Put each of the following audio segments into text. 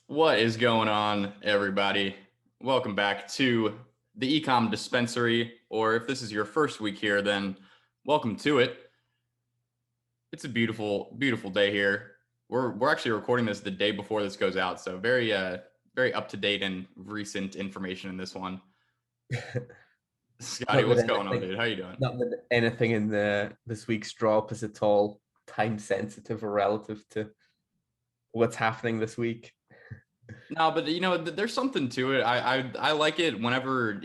What is going on, everybody? Welcome back to the Ecom Dispensary, or if this is your first week here, then welcome to it. It's a beautiful, beautiful day here. We're actually recording this the day before this goes out, so very up to date and recent information in this one. Scotty, Not that what's going on, anything, dude? How you doing? not that anything in this week's drop is at all time sensitive or relative to what's happening this week. No, but there's something to it. I like it whenever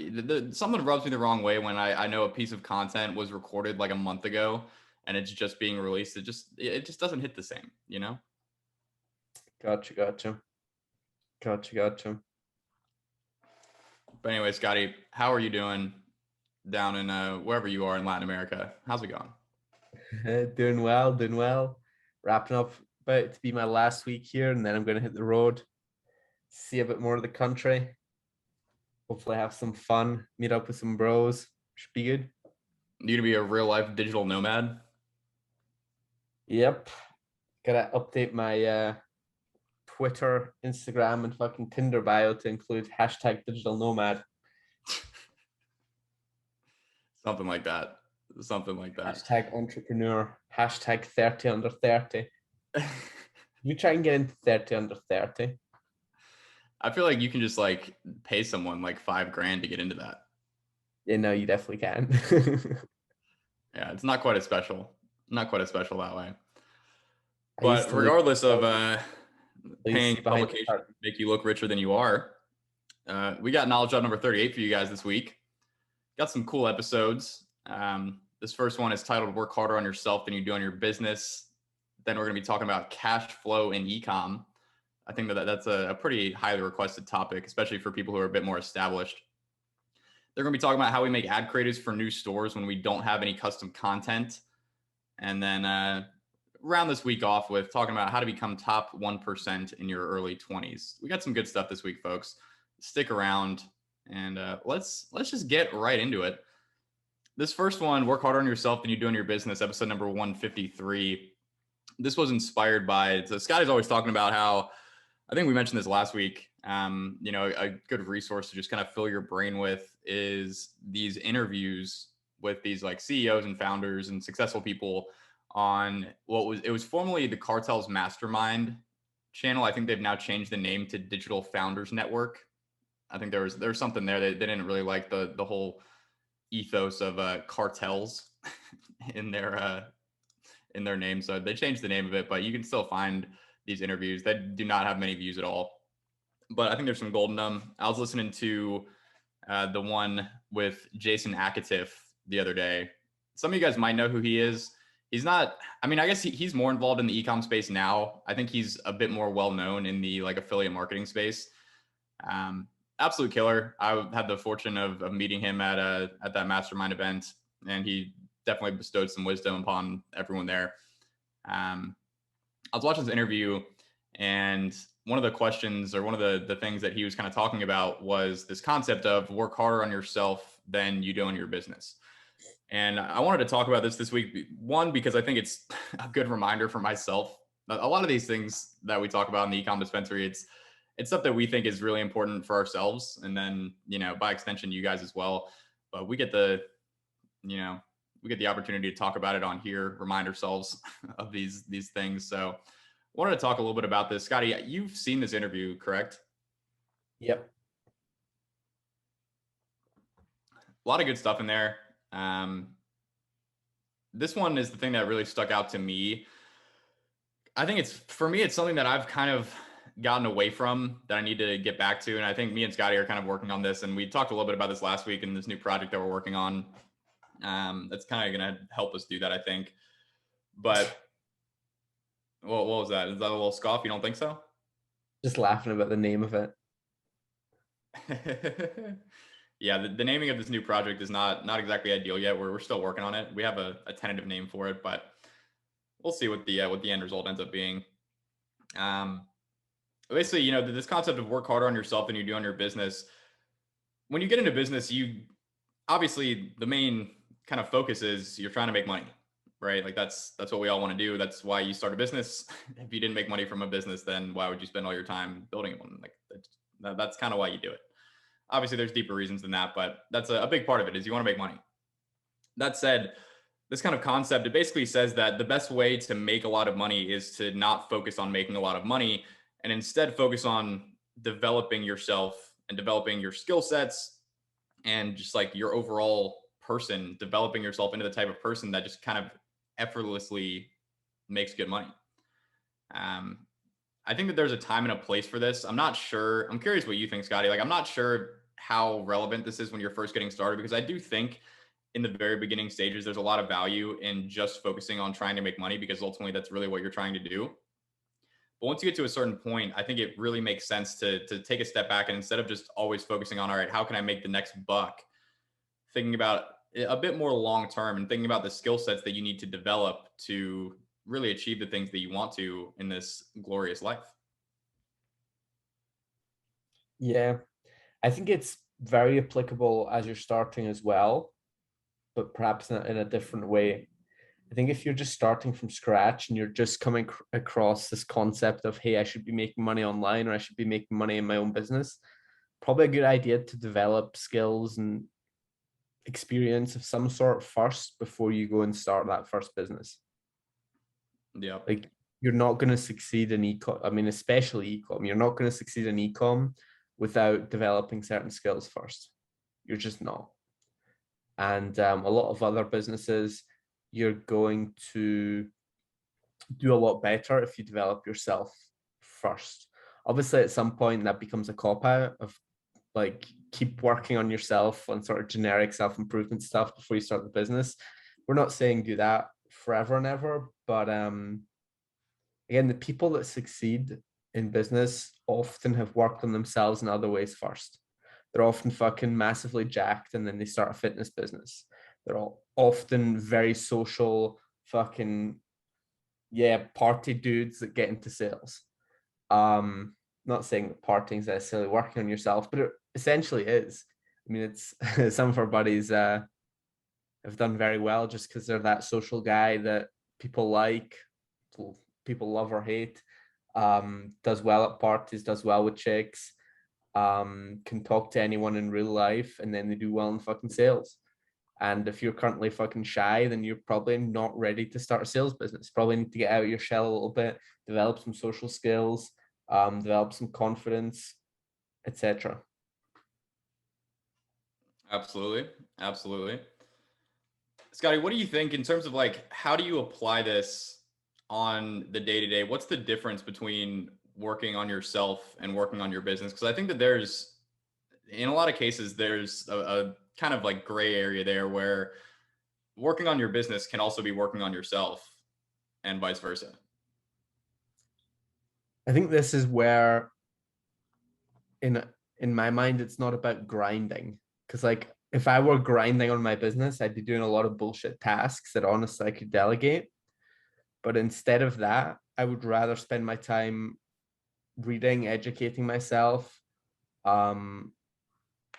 something rubs me the wrong way when I know a piece of content was recorded like a month ago and it's just being released. It just doesn't hit the same, you know? Gotcha. But anyway, Scotty, how are you doing down in wherever you are in Latin America? How's it going? Doing well. Wrapping up, about to be my last week here, and then I'm going to hit the road, see a bit more of the country. Hopefully, have some fun, meet up with some bros. Should be good. You to be a real life digital nomad? Yep. Gotta update my Twitter, Instagram, and fucking Tinder bio to include hashtag digital nomad. Something like that. Something like that. Hashtag entrepreneur. Hashtag 30 under 30. You try and get into 30 under 30. I feel like you can just like pay someone like $5,000 to get into that. Yeah, no, you definitely can. Yeah, it's not quite as special. Not quite as special that way. I used But to live, regardless of please paying see behind the publication to curtain. make you look richer than you are, we got Knowledge Drop number 38 for you guys this week. Got some cool episodes. This first one is titled Work Harder on Yourself Than You Do on Your Business. Then we're going to be talking about cash flow in ecom. I think that's a pretty highly requested topic, especially for people who are a bit more established. They're going to be talking about how we make ad creatives for new stores when we don't have any custom content. And then round this week off with talking about how to become top 1% in your early 20s. We got some good stuff this week, folks. Stick around and let's just get right into it. This first one, Work Harder on Yourself Than You Do in Your Business, episode number 153. This was inspired by, so Scotty's always talking about how, I think we mentioned this last week, a good resource to just kind of fill your brain with is these interviews with these like CEOs and founders and successful people on it was formerly the Cartel's Mastermind channel. I think they've now changed the name to Digital Founders Network. I think there was something there. They didn't really like the whole ethos of cartels in their name, so they changed the name of it. But you can still find these interviews that do not have many views at all. But I think there's some gold in them. I was listening to the one with Jason Akatif the other day. Some of you guys might know who he is. He's not, I mean, I guess he's more involved in the ecom space now. I think he's a bit more well-known in the like affiliate marketing space. Absolute killer. I had the fortune of meeting him at that mastermind event, and he definitely bestowed some wisdom upon everyone there. I was watching this interview, and one of the questions or one of the things that he was kind of talking about was this concept of work harder on yourself than you do on your business. And I wanted to talk about this week. One, because I think it's a good reminder for myself. A lot of these things that we talk about in the ecom dispensary, it's stuff that we think is really important for ourselves. And then, by extension, you guys as well. But we get the opportunity to talk about it on here, remind ourselves of these things. So I wanted to talk a little bit about this. Scotty, you've seen this interview, correct? Yep. A lot of good stuff in there. This one is the thing that really stuck out to me. I think it's something that I've kind of gotten away from that I need to get back to. And I think me and Scotty are kind of working on this. And we talked a little bit about this last week in this new project that we're working on. That's kind of going to help us do that, I think. But what was that? Is that a little scoff? You don't think so? Just laughing about the name of it. Yeah, the naming of this new project is not exactly ideal yet. We're still working on it. We have a tentative name for it, but we'll see what the end result ends up being. Basically, this concept of work harder on yourself than you do on your business. When you get into business, you obviously the main kind of focus is you're trying to make money, right? Like that's what we all want to do. That's why you start a business. If you didn't make money from a business, then why would you spend all your time building one? Like that's kind of why you do it. Obviously, there's deeper reasons than that, but that's a big part of it is you want to make money. That said, this kind of concept, it basically says that the best way to make a lot of money is to not focus on making a lot of money and instead focus on developing yourself and developing your skill sets and just like your overall person, developing yourself into the type of person that just kind of effortlessly makes good money. Um, I think that there's a time and a place for this. I'm not sure. I'm curious what you think, Scotty. Like, I'm not sure how relevant this is when you're first getting started, because I do think in the very beginning stages, there's a lot of value in just focusing on trying to make money, because ultimately that's really what you're trying to do. But once you get to a certain point, I think it really makes sense to take a step back and instead of just always focusing on, all right, how can I make the next buck? Thinking about it a bit more long term and thinking about the skill sets that you need to develop to really achieve the things that you want to in this glorious life. Yeah, I think it's very applicable as you're starting as well, but perhaps in a different way. I think if you're just starting from scratch and you're just coming across this concept of, hey, I should be making money online or I should be making money in my own business, probably a good idea to develop skills and experience of some sort first before you go and start that first business. Yeah. Like, you're not going to succeed in ecom. I mean, especially ecom. You're not going to succeed in ecom without developing certain skills first. You're just not. And a lot of other businesses, you're going to do a lot better if you develop yourself first. Obviously, at some point, that becomes a cop out of like, keep working on yourself on sort of generic self-improvement stuff before you start the business. We're not saying do that forever and ever, but again, the people that succeed in business often have worked on themselves in other ways first. They're often fucking massively jacked and then they start a fitness business. They're all often very social, fucking, yeah, party dudes that get into sales. Not saying that partying is necessarily working on yourself, but it essentially is. I mean, it's some of our buddies have done very well just because they're that social guy that people like, people love or hate, does well at parties, does well with chicks, can talk to anyone in real life, and then they do well in fucking sales. And if you're currently fucking shy, then you're probably not ready to start a sales business. Probably need to get out of your shell a little bit, develop some social skills, develop some confidence, etc. Absolutely. Absolutely. Scotty, what do you think in terms of like, how do you apply this on the day to day? What's the difference between working on yourself and working on your business? Because I think that there's, in a lot of cases, there's a kind of like gray area there where working on your business can also be working on yourself and vice versa. I think this is where, in in my mind, it's not about grinding. Because like, if I were grinding on my business, I'd be doing a lot of bullshit tasks that honestly I could delegate. But instead of that, I would rather spend my time reading, educating myself, um,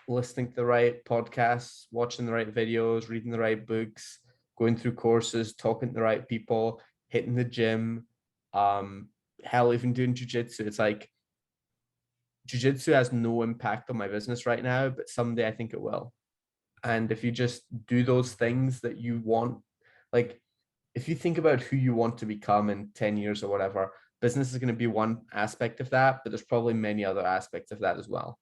listening to the right podcasts, watching the right videos, reading the right books, going through courses, talking to the right people, hitting the gym, hell, even doing jujitsu. It's like, jujitsu has no impact on my business right now, but someday I think it will. And if you just do those things that you want, like, if you think about who you want to become in 10 years or whatever, business is going to be one aspect of that, but there's probably many other aspects of that as well.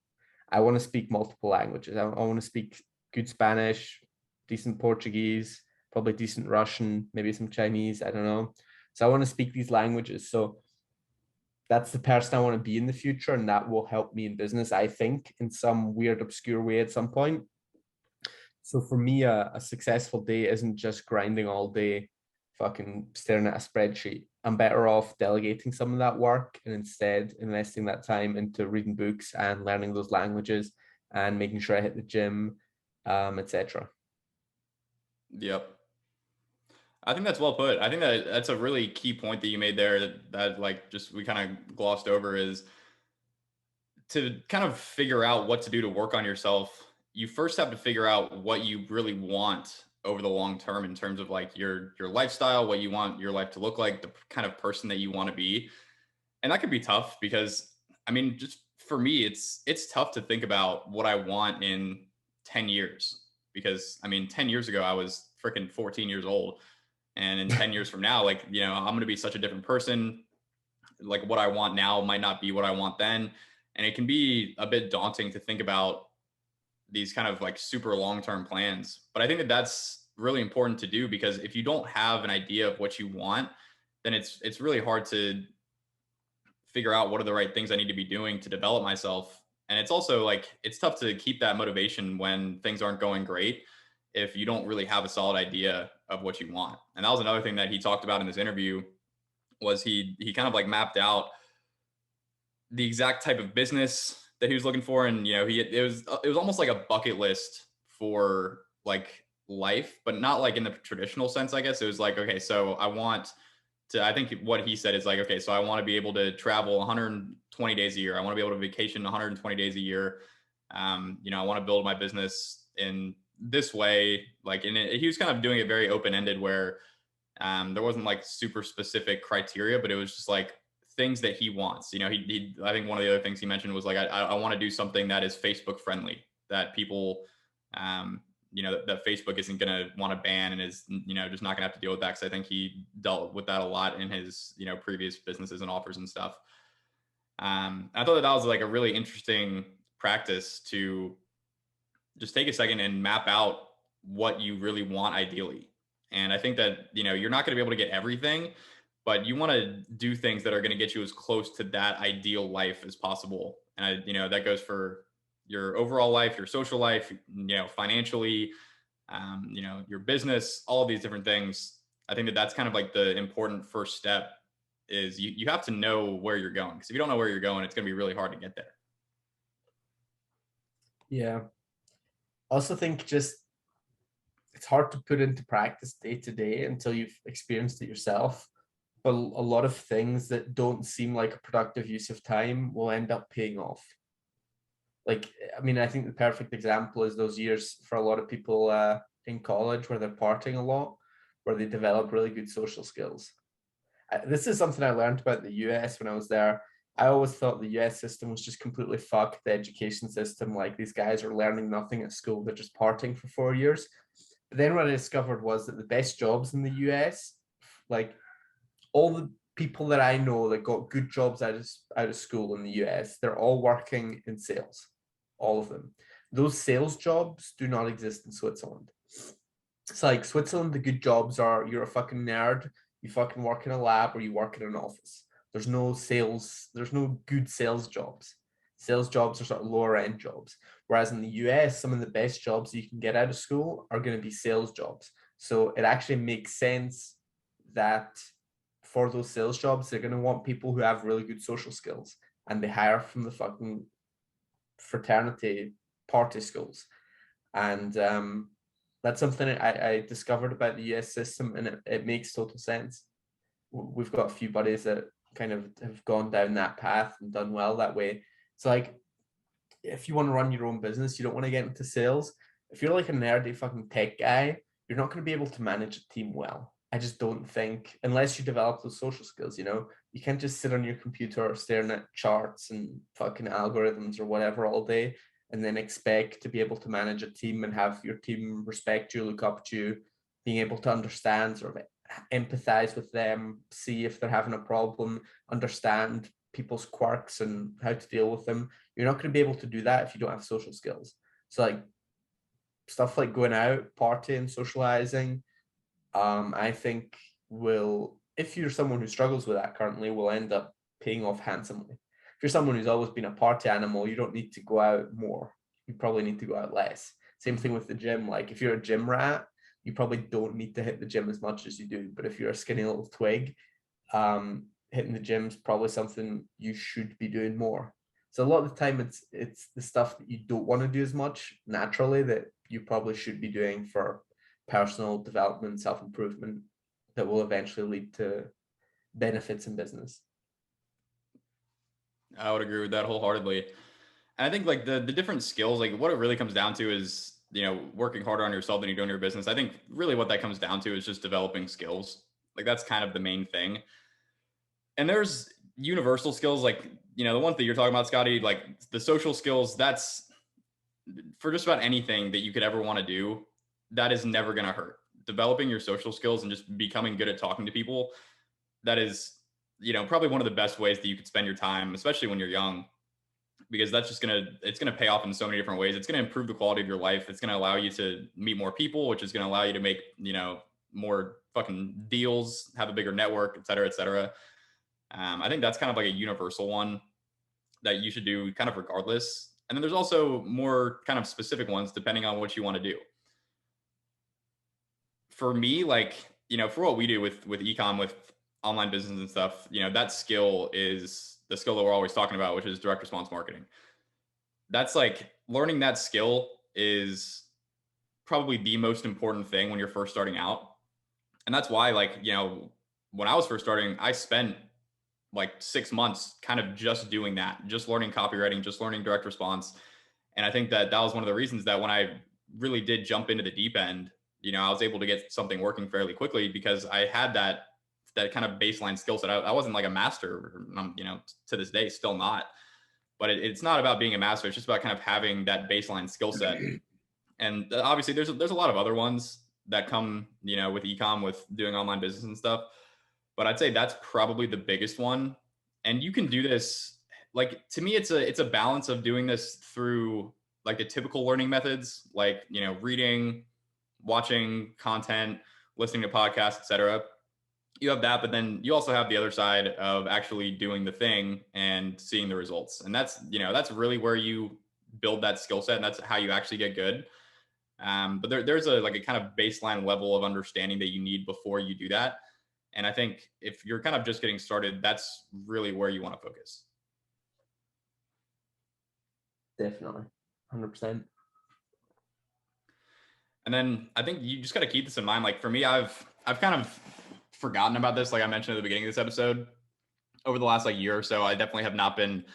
I want to speak multiple languages. I want to speak good Spanish, decent Portuguese, probably decent Russian, maybe some Chinese. I don't know. So I want to speak these languages. So that's the person I want to be in the future, and that will help me in business, I think, in some weird, obscure way at some point. So for me, a successful day isn't just grinding all day, fucking staring at a spreadsheet. I'm better off delegating some of that work and instead investing that time into reading books and learning those languages and making sure I hit the gym, etc. Yep. I think that's well put. I think that that's a really key point that you made there that like just we kind of glossed over is to kind of figure out what to do to work on yourself. You first have to figure out what you really want over the long term in terms of like your lifestyle, what you want your life to look like, the kind of person that you want to be. And that can be tough because I mean, just for me, it's tough to think about what I want in 10 years because I mean, 10 years ago I was freaking 14 years old. And in 10 years from now, like, I'm going to be such a different person. Like what I want now might not be what I want then. And it can be a bit daunting to think about these kind of like super long-term plans. But I think that that's really important to do because if you don't have an idea of what you want, then it's really hard to figure out what are the right things I need to be doing to develop myself. And it's also like it's tough to keep that motivation when things aren't going great if you don't really have a solid idea of what you want. And that was another thing that he talked about in this interview was he kind of like mapped out the exact type of business that he was looking for, and it was almost like a bucket list for like life, but not like in the traditional sense. I guess it was like, okay, so I think what he said is like, okay, so I want to be able to travel 120 days a year. I want to be able to vacation 120 days a year. I want to build my business in this way. Like, he was kind of doing it very open ended, where there wasn't like super specific criteria, but it was just like things that he wants. I think one of the other things he mentioned was like, I want to do something that is Facebook friendly, that people, that Facebook isn't going to want to ban and is, just not going to have to deal with that. Cause I think he dealt with that a lot in his, previous businesses and offers and stuff. I thought that was like a really interesting practice to just take a second and map out what you really want ideally. And I think that, you're not going to be able to get everything, but you want to do things that are going to get you as close to that ideal life as possible. And that goes for your overall life, your social life, financially, your business, all of these different things. I think that that's kind of like the important first step is you have to know where you're going. Because if you don't know where you're going, it's going to be really hard to get there. Yeah. I also think just it's hard to put into practice day to day until you've experienced it yourself. But a lot of things that don't seem like a productive use of time will end up paying off. Like, I mean, I think the perfect example is those years for a lot of people in college where they're partying a lot, where they develop really good social skills. This is something I learned about the US when I was there. I always thought the US system was just completely fucked, the education system. Like, these guys are learning nothing at school, they're just partying for 4 years. But then what I discovered was that the best jobs in the US, like all the people that I know that got good jobs out of school in the US, they're all working in sales, all of them. Those sales jobs do not exist in Switzerland. It's like Switzerland, the good jobs are you're a fucking nerd, you fucking work in a lab or you work in an office. There's no sales, there's no good sales jobs. Sales jobs are sort of lower end jobs. Whereas in the US, some of the best jobs you can get out of school are going to be sales jobs. So it actually makes sense that for those sales jobs, they're going to want people who have really good social skills, and they hire from the fucking fraternity party schools. And that's something I discovered about the US system, and it makes total sense. We've got a few buddies that kind of have gone down that path and done well that way. So like, if you want to run your own business, you don't want to get into sales. If you're like a nerdy fucking tech guy, you're not going to be able to manage a team well. I just don't think, unless you develop those social skills, you can't just sit on your computer staring at charts and fucking algorithms or whatever all day and then expect to be able to manage a team and have your team respect you, look up to you, being able to understand, sort of empathize with them, see if they're having a problem, understand people's quirks and how to deal with them. You're not going to be able to do that if you don't have social skills. So like stuff like going out, partying, socializing, I think will, if you're someone who struggles with that currently, will end up paying off handsomely. If you're someone who's always been a party animal, you don't need to go out more. You probably need to go out less. Same thing with the gym. Like if you're a gym rat, you probably don't need to hit the gym as much as you do. But if you're a skinny little twig, hitting the gym's probably something you should be doing more. So a lot of the time it's the stuff that you don't want to do as much naturally that you probably should be doing for personal development, self-improvement, that will eventually lead to benefits in business. I would agree with that wholeheartedly. And I think like the different skills, like what it really comes down to is working harder on yourself than you do in your business. I think really what that comes down to is just developing skills. Like that's kind of the main thing. And there's universal skills, like, the one that you're talking about, Scotty, like the social skills, that's for just about anything that you could ever want to do. That is never going to hurt. Developing your social skills and just becoming good at talking to people. That is, probably one of the best ways that you could spend your time, especially when you're young, because that's just it's going to pay off in so many different ways. It's going to improve the quality of your life. It's going to allow you to meet more people, which is going to allow you to make, more fucking deals, have a bigger network, et cetera, et cetera. I think that's kind of like a universal one that you should do kind of regardless. And then there's also more kind of specific ones depending on what you want to do. For me, like, for what we do with ecom, with online business and stuff, that skill is the skill that we're always talking about, which is direct response marketing. That's like learning that skill is probably the most important thing when you're first starting out. And that's why, like, when I was first starting, I spent like 6 months kind of just doing that, just learning copywriting, just learning direct response. And I think that was one of the reasons that when I really did jump into the deep end, I was able to get something working fairly quickly because I had that kind of baseline skill set. I wasn't like a master, to this day, still not. But it's not about being a master. It's just about kind of having that baseline skill set. And obviously, there's a lot of other ones that come, with ecom, with doing online business and stuff. But I'd say that's probably the biggest one. And you can do this, like, to me, it's a balance of doing this through like the typical learning methods, like, reading, watching content, listening to podcasts, etc. You have that, but then you also have the other side of actually doing the thing and seeing the results. And that's really where you build that skill set, and that's how you actually get good. But there's a kind of baseline level of understanding that you need before you do that. And I think if you're kind of just getting started, that's really where you want to focus. Definitely. 100%. And then I think you just got to keep this in mind. Like for me, I've kind of forgotten about this. Like I mentioned at the beginning of this episode, over the last like year or so, I definitely have not been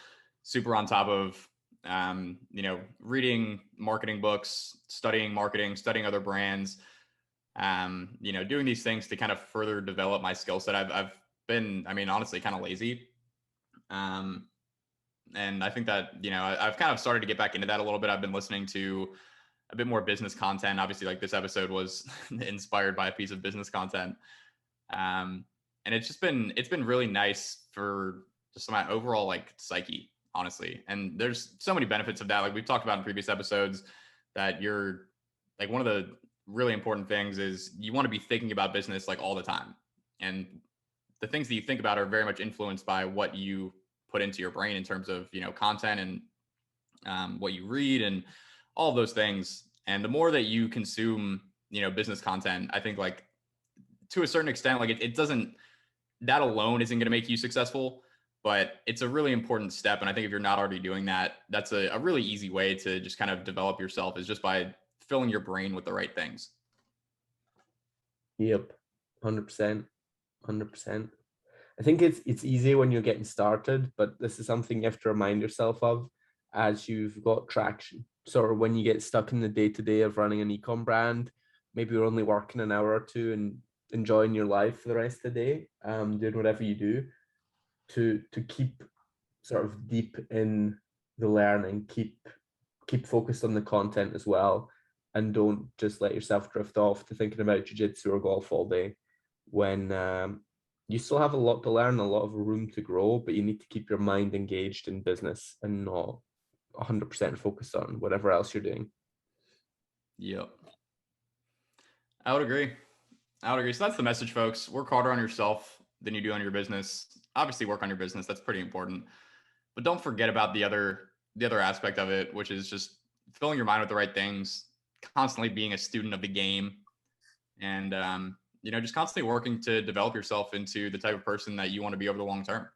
super on top of, reading marketing books, studying marketing, studying other brands, doing these things to kind of further develop my skill set. I've been, honestly, kind of lazy. And I think that, I've kind of started to get back into that a little bit. I've been listening to a bit more business content. Obviously, like this episode was inspired by a piece of business content. And it's been really nice for just my overall like psyche, honestly. And there's so many benefits of that. Like we've talked about in previous episodes, that you're like, one of the really important things is you want to be thinking about business like all the time. And the things that you think about are very much influenced by what you put into your brain in terms of, content and what you read and all of those things. And the more that you consume, business content, I think like to a certain extent, like it doesn't, that alone isn't going to make you successful, but it's a really important step. And I think if you're not already doing that, that's a really easy way to just kind of develop yourself, is just by filling your brain with the right things. Yep. 100%. 100%. I think it's easy when you're getting started, but this is something you have to remind yourself of as you've got traction. Sort of when you get stuck in the day-to-day of running an ecom brand, maybe you're only working an hour or two and enjoying your life for the rest of the day, doing whatever you do, to keep sort of deep in the learning, keep focused on the content as well, and don't just let yourself drift off to thinking about jiu-jitsu or golf all day when you still have a lot to learn, a lot of room to grow, but you need to keep your mind engaged in business and not 100% focused on whatever else you're doing. Yep. I would agree. So that's the message, folks. Work harder on yourself than you do on your business. Obviously work on your business. That's pretty important. But don't forget about the other aspect of it, which is just filling your mind with the right things, constantly being a student of the game, and just constantly working to develop yourself into the type of person that you want to be over the long term.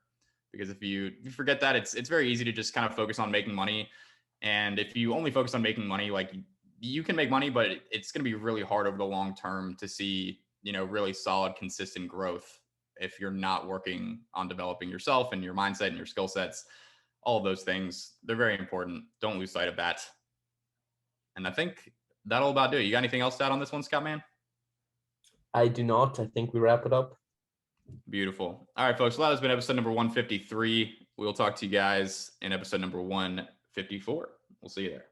Because if you forget that, it's very easy to just kind of focus on making money. And if you only focus on making money, like you can make money, but it's going to be really hard over the long term to see, really solid, consistent growth if you're not working on developing yourself and your mindset and your skill sets. All of those things, they're very important. Don't lose sight of that. And I think that'll about do it. You got anything else to add on this one, Scott, man? I do not. I think we wrap it up. Beautiful. All right, folks. Well, that has been episode number 153. We'll talk to you guys in episode number 154. We'll see you there.